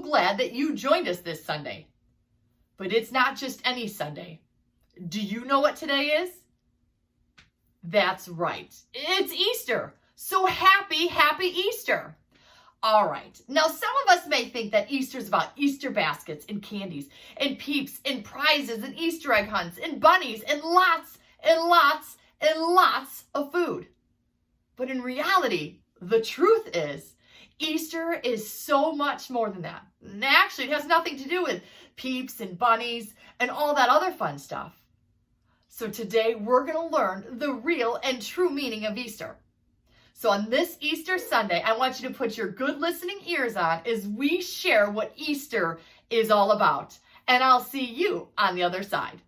glad that you joined us this Sunday. But it's not just any Sunday. Do you know what today is? That's right. It's Easter. So happy Easter. All right. Now, some of us may think that Easter's about Easter baskets and candies and peeps and prizes and Easter egg hunts and bunnies and lots and lots and lots of food. But in reality, the truth is, Easter is so much more than that. And actually, it has nothing to do with peeps and bunnies and all that other fun stuff. So today, we're going to learn the real and true meaning of Easter. So on this Easter Sunday, I want you to put your good listening ears on as we share what Easter is all about. And I'll see you on the other side.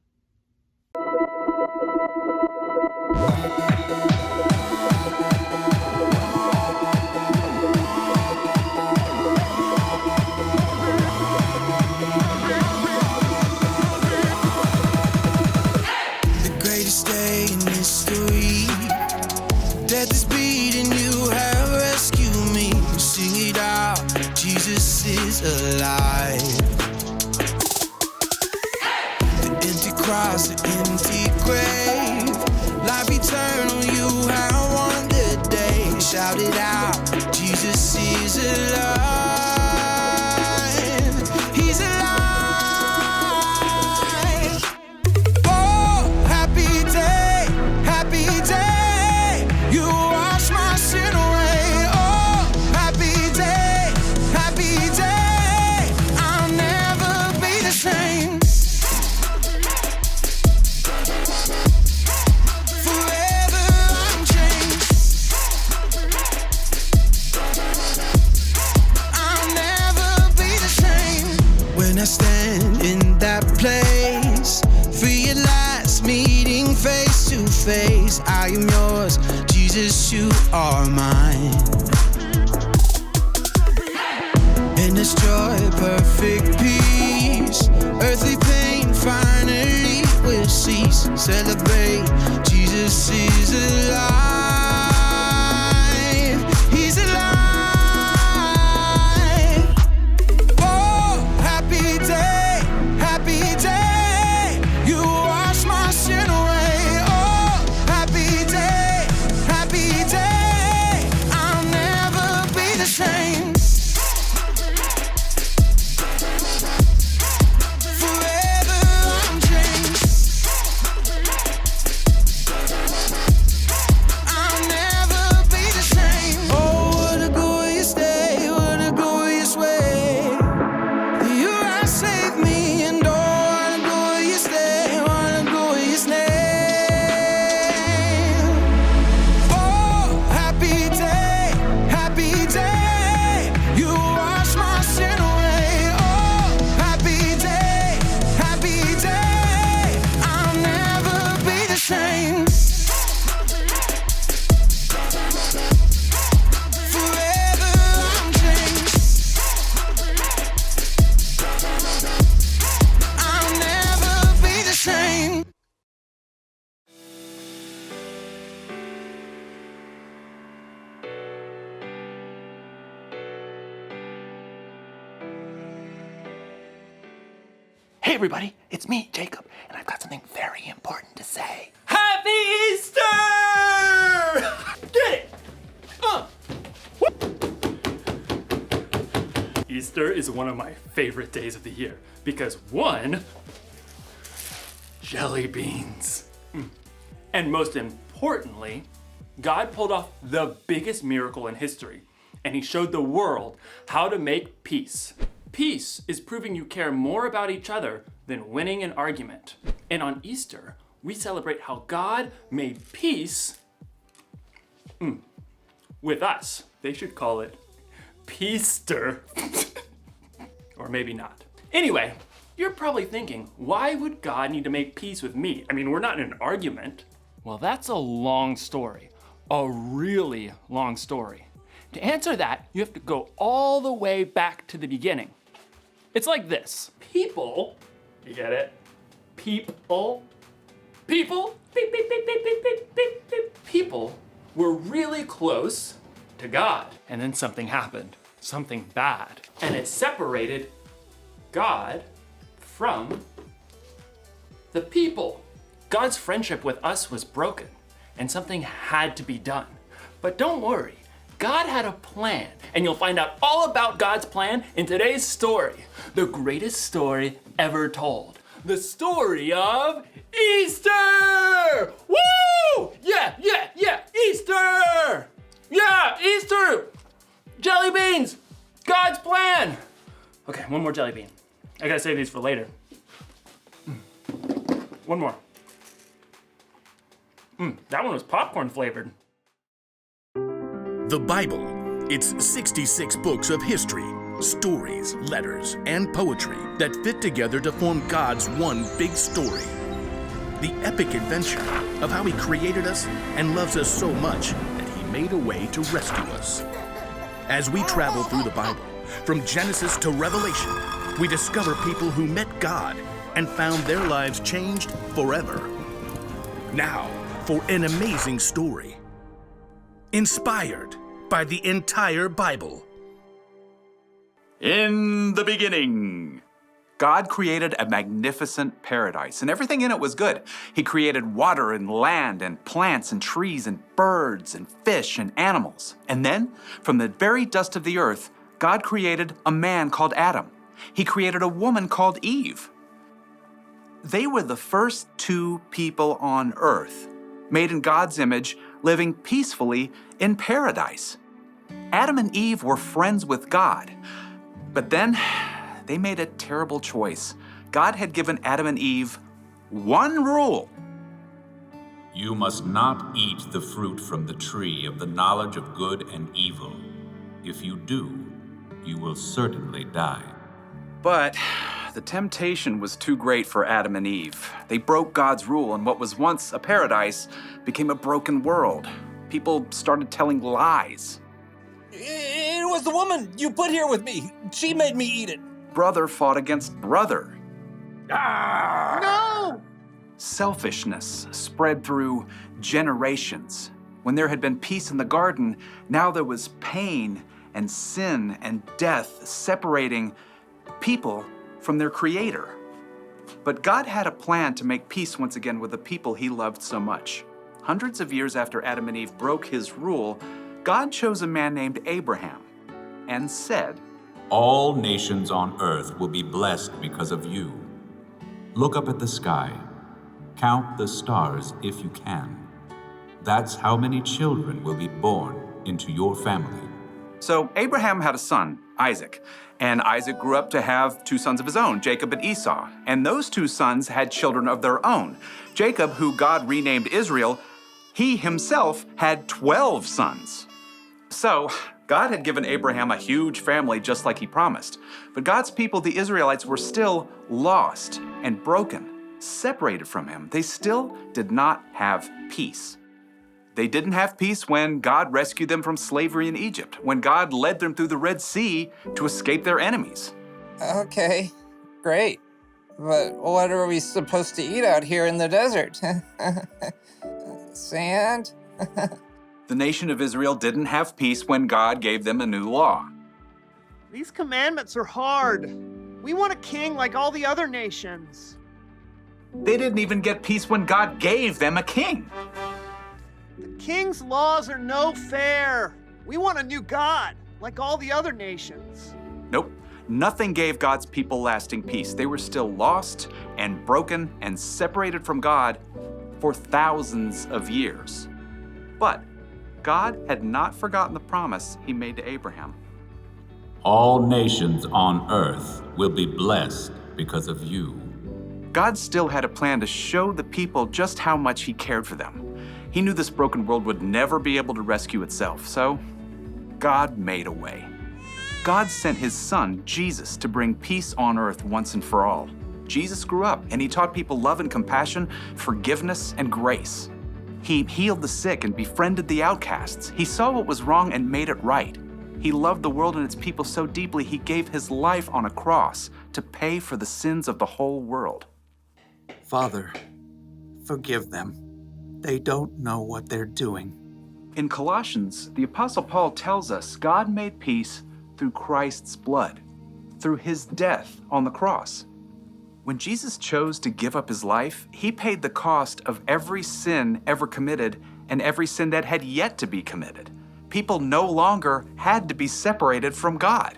Day in history, death is beating, you have rescued me. Sing it out, Jesus is alive. The empty cross, the empty grave, life eternal, you have won the day. Shout it out, Jesus is alive. He's alive. I stand in that place, realize meeting face to face. I am yours, Jesus, you are mine. In this joy, perfect peace, earthly pain finally will cease. Celebrate, Jesus is alive. He's alive. Hey everybody, it's me, Jacob, and I've got something very important to say. Happy Easter! Get it! Easter is one of my favorite days of the year because one, jelly beans. And most importantly, God pulled off the biggest miracle in history, and he showed the world how to make peace. Peace is proving you care more about each other than winning an argument. And on Easter, we celebrate how God made peace with us. They should call it Peaster. Or maybe not. Anyway, you're probably thinking, why would God need to make peace with me? I mean, we're not in an argument. Well, that's a long story. A really long story. To answer that, you have to go all the way back to the beginning. It's like this. People, you get it? People, beep, beep, beep, beep, beep, beep, beep, beep. People were really close to God. And then something happened, something bad. and it separated God from the people. God's friendship with us was broken, and something had to be done. But don't worry, God had a plan, and you'll find out all about God's plan in today's story, the greatest story ever told. The story of Easter! Woo! Yeah, Easter! Yeah, Easter! Jelly beans! God's plan! Okay, one more jelly bean. I gotta save these for later. One more. That one was popcorn flavored. The Bible. It's 66 books of history, stories, letters, and poetry that fit together to form God's one big story. The epic adventure of how He created us and loves us so much that He made a way to rescue us. As we travel through the Bible, from Genesis to Revelation, we discover people who met God and found their lives changed forever. Now, for an amazing story, inspired by the entire Bible. In the beginning, God created a magnificent paradise, and everything in it was good. He created water and land and plants and trees and birds and fish and animals. And then, from the very dust of the earth, God created a man called Adam. He created a woman called Eve. They were the first two people on earth, made in God's image, living peacefully in paradise. Adam and Eve were friends with God, but then they made a terrible choice. God had given Adam and Eve one rule. You must not eat the fruit from the tree of the knowledge of good and evil. If you do, you will certainly die. But the temptation was too great for Adam and Eve. They broke God's rule, and what was once a paradise became a broken world. People started telling lies. It was the woman you put here with me. She made me eat it. Brother fought against brother. No! Selfishness spread through generations. When there had been peace in the garden, now there was pain and sin and death separating people from their Creator. But God had a plan to make peace once again with the people He loved so much. Hundreds of years after Adam and Eve broke His rule, God chose a man named Abraham and said, All nations on earth will be blessed because of you. Look up at the sky. Count the stars if you can. That's how many children will be born into your family. So Abraham had a son, Isaac, and Isaac grew up to have two sons of his own, Jacob and Esau. And those two sons had children of their own. Jacob, who God renamed Israel, he himself had 12 sons. So God had given Abraham a huge family just like He promised. But God's people, the Israelites, were still lost and broken, separated from Him. They still did not have peace. They didn't have peace when God rescued them from slavery in Egypt, when God led them through the Red Sea to escape their enemies. Okay, great. But what are we supposed to eat out here in the desert? Sand? The nation of Israel didn't have peace when God gave them a new law. These commandments are hard. We want a king like all the other nations. They didn't even get peace when God gave them a king. The king's laws are no fair. We want a new God, like all the other nations. Nope, nothing gave God's people lasting peace. They were still lost and broken and separated from God for thousands of years. But God had not forgotten the promise He made to Abraham. All nations on earth will be blessed because of you. God still had a plan to show the people just how much He cared for them. He knew this broken world would never be able to rescue itself, so God made a way. God sent His Son, Jesus, to bring peace on earth once and for all. Jesus grew up, and He taught people love and compassion, forgiveness and grace. He healed the sick and befriended the outcasts. He saw what was wrong and made it right. He loved the world and its people so deeply, He gave His life on a cross to pay for the sins of the whole world. Father, forgive them. They don't know what they're doing. In Colossians, the Apostle Paul tells us God made peace through Christ's blood. through his death on the cross. When Jesus chose to give up his life, he paid the cost of every sin ever committed and every sin that had yet to be committed. People no longer had to be separated from God.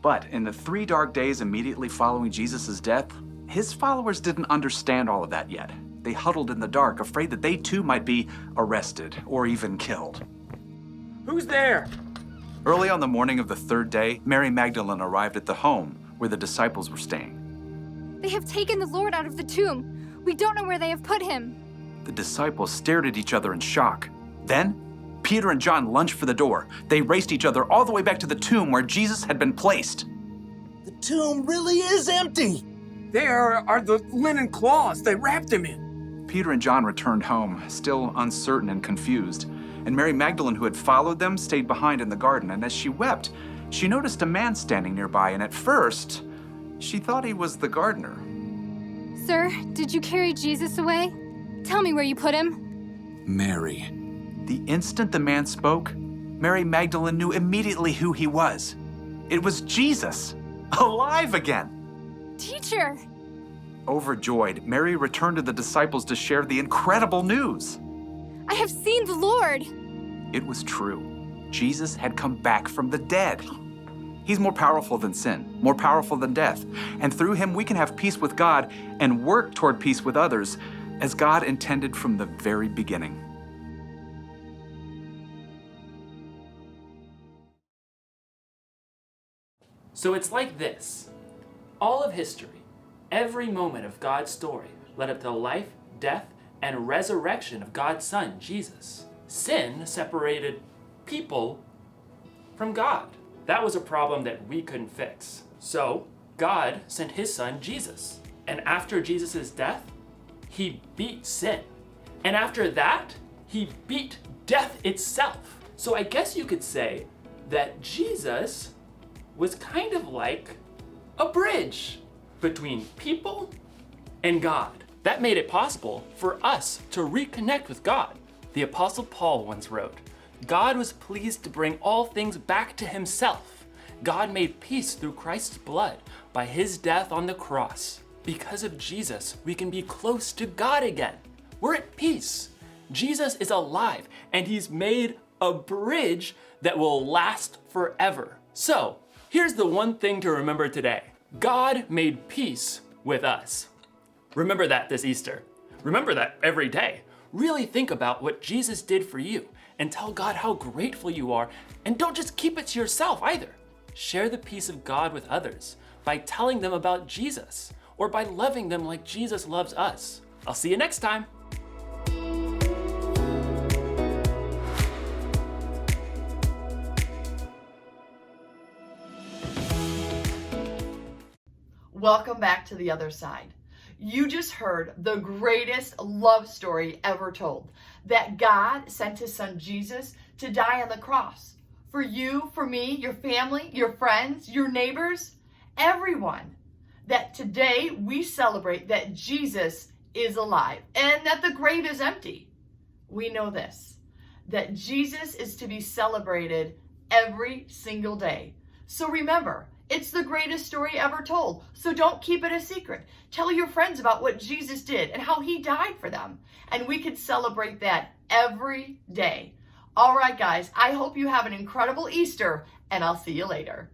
But in the 3 dark days immediately following Jesus' death, his followers didn't understand all of that yet. They huddled in the dark, afraid that they too might be arrested or even killed. Who's there? Early on the morning of the 3rd day, Mary Magdalene arrived at the home where the disciples were staying. They have taken the Lord out of the tomb. We don't know where they have put him. The disciples stared at each other in shock. Then, Peter and John lunged for the door. They raced each other all the way back to the tomb where Jesus had been placed. The tomb really is empty. There are the linen cloths they wrapped him in. Peter and John returned home, still uncertain and confused. And Mary Magdalene, who had followed them, stayed behind in the garden. And as she wept, she noticed a man standing nearby. And at first, she thought he was the gardener. Sir, did you carry Jesus away? Tell me where you put him. Mary. The instant the man spoke, Mary Magdalene knew immediately who he was. It was Jesus, alive again. Teacher! Overjoyed, Mary returned to the disciples to share the incredible news. I have seen the Lord. It was true. Jesus had come back from the dead. He's more powerful than sin, more powerful than death. And through him, we can have peace with God and work toward peace with others as God intended from the very beginning. So it's like this. All of history, every moment of God's story led up to the life, death, and resurrection of God's Son, Jesus. Sin separated people from God. That was a problem that we couldn't fix. So God sent his Son, Jesus. And after Jesus' death, he beat sin. And after that, he beat death itself. So I guess you could say that Jesus was kind of like a bridge between people and God. That made it possible for us to reconnect with God. The Apostle Paul once wrote, God was pleased to bring all things back to himself. God made peace through Christ's blood by his death on the cross. Because of Jesus, we can be close to God again. We're at peace. Jesus is alive, and he's made a bridge that will last forever. So, here's the one thing to remember today. God made peace with us. Remember that this Easter. Remember that every day. Really think about what Jesus did for you and tell God how grateful you are, and don't just keep it to yourself either. Share the peace of God with others by telling them about Jesus or by loving them like Jesus loves us. I'll see you next time. Welcome back to the other side. You just heard the greatest love story ever told, that God sent his son Jesus to die on the cross. For you, for me, your family, your friends, your neighbors, everyone. That today we celebrate that Jesus is alive and that the grave is empty. We know this, that Jesus is to be celebrated every single day. So remember, it's the greatest story ever told. So don't keep it a secret. Tell your friends about what Jesus did and how he died for them. And we can celebrate that every day. All right, guys, I hope you have an incredible Easter, and I'll see you later.